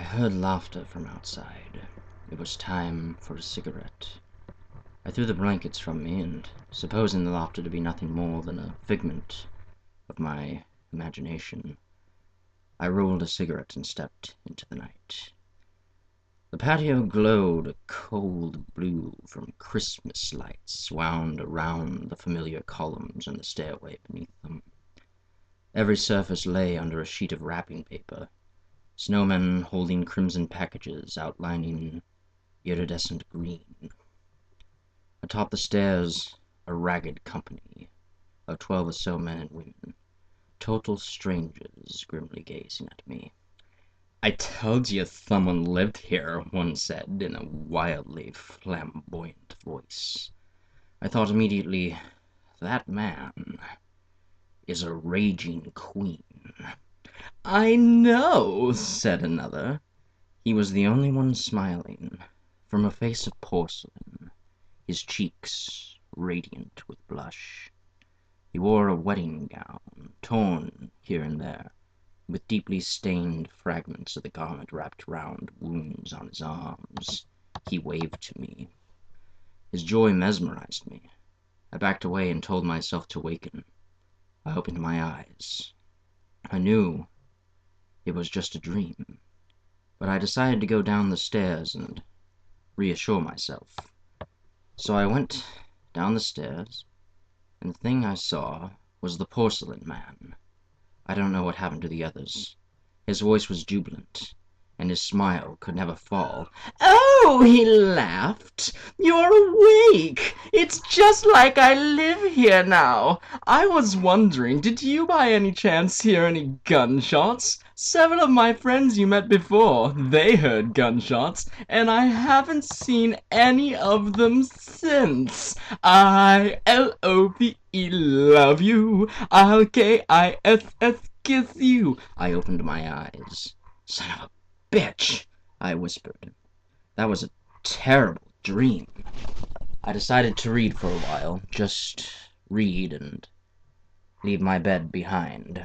heard laughter from outside. It was time for a cigarette. I threw the blankets from me, and, supposing the laughter to be nothing more than a figment of my imagination, I rolled a cigarette and stepped into the night. The patio glowed a cold blue from Christmas lights wound around the familiar columns and the stairway beneath them. Every surface lay under a sheet of wrapping paper, snowmen holding crimson packages outlining iridescent green. Atop the stairs, a ragged company of 12 or so men and women, total strangers grimly gazing at me. "I told you someone lived here," one said in a wildly flamboyant voice. I thought immediately, that man is a raging queen. "I know," said another. He was the only one smiling, from a face of porcelain, his cheeks radiant with blush. He wore a wedding gown, torn here and there, with deeply stained fragments of the garment wrapped round wounds on his arms. He waved to me. His joy mesmerized me. I backed away and told myself to waken. I opened my eyes. I knew it was just a dream, but I decided to go down the stairs and reassure myself. So I went down the stairs, and the thing I saw was the porcelain man. I don't know what happened to the others. His voice was jubilant, and his smile could never fall. "Oh," he laughed, "you're awake! It's just like I live here now. I was wondering, did you by any chance hear any gunshots? Several of my friends you met before, they heard gunshots, and I haven't seen any of them since. I-L-O-V-E, love you. I'll K-I-S-S, kiss you." I opened my eyes. "Son of a bitch," I whispered. That was a terrible dream. I decided to read for a while. Just read and leave my bed behind.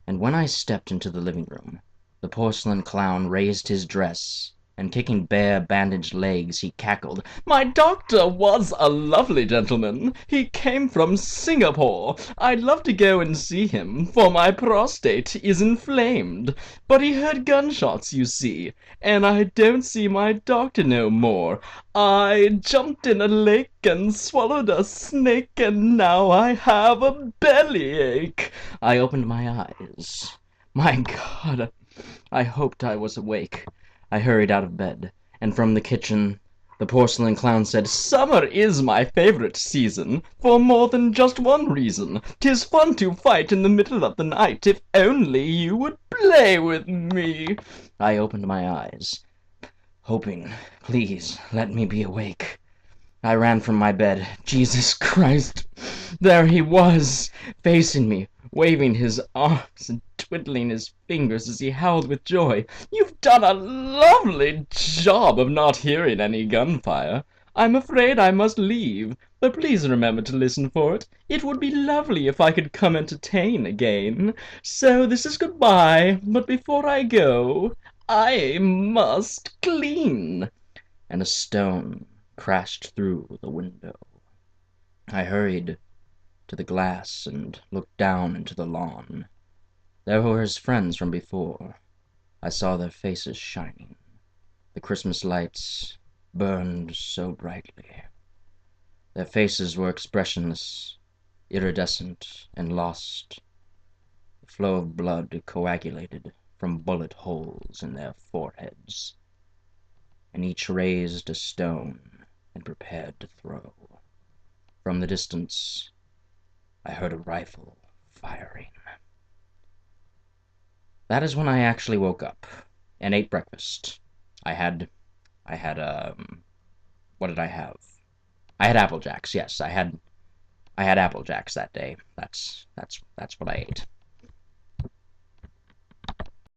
And when I stepped into the living room, the porcelain clown raised his dress, and kicking bare, bandaged legs, he cackled. "My doctor was a lovely gentleman. He came from Singapore. I'd love to go and see him, for my prostate is inflamed. But he heard gunshots, you see, and I don't see my doctor no more. I jumped in a lake and swallowed a snake, and now I have a bellyache." I opened my eyes. My God, I hoped I was awake. I hurried out of bed, and from the kitchen the porcelain clown said, "Summer is my favorite season, for more than just one reason. 'Tis fun to fight in the middle of the night. If only you would play with me." I opened my eyes, hoping, please let me be awake. I ran from my bed. Jesus Christ! There he was, facing me, waving his arms and twiddling his fingers as he howled with joy. "You've done a lovely job of not hearing any gunfire. I'm afraid I must leave, but please remember to listen for it. It would be lovely if I could come entertain again. So this is goodbye, but before I go, I must clean." And a stone crashed through the window. I hurried to the glass and looked down into the lawn. There were his friends from before. I saw their faces shining. The Christmas lights burned so brightly. Their faces were expressionless, iridescent, and lost. The flow of blood coagulated from bullet holes in their foreheads, and each raised a stone and prepared to throw. From the distance, I heard a rifle firing. That is when I actually woke up and ate breakfast. I had, what did I have? I had Apple Jacks, yes, I had Apple Jacks that day. That's what I ate.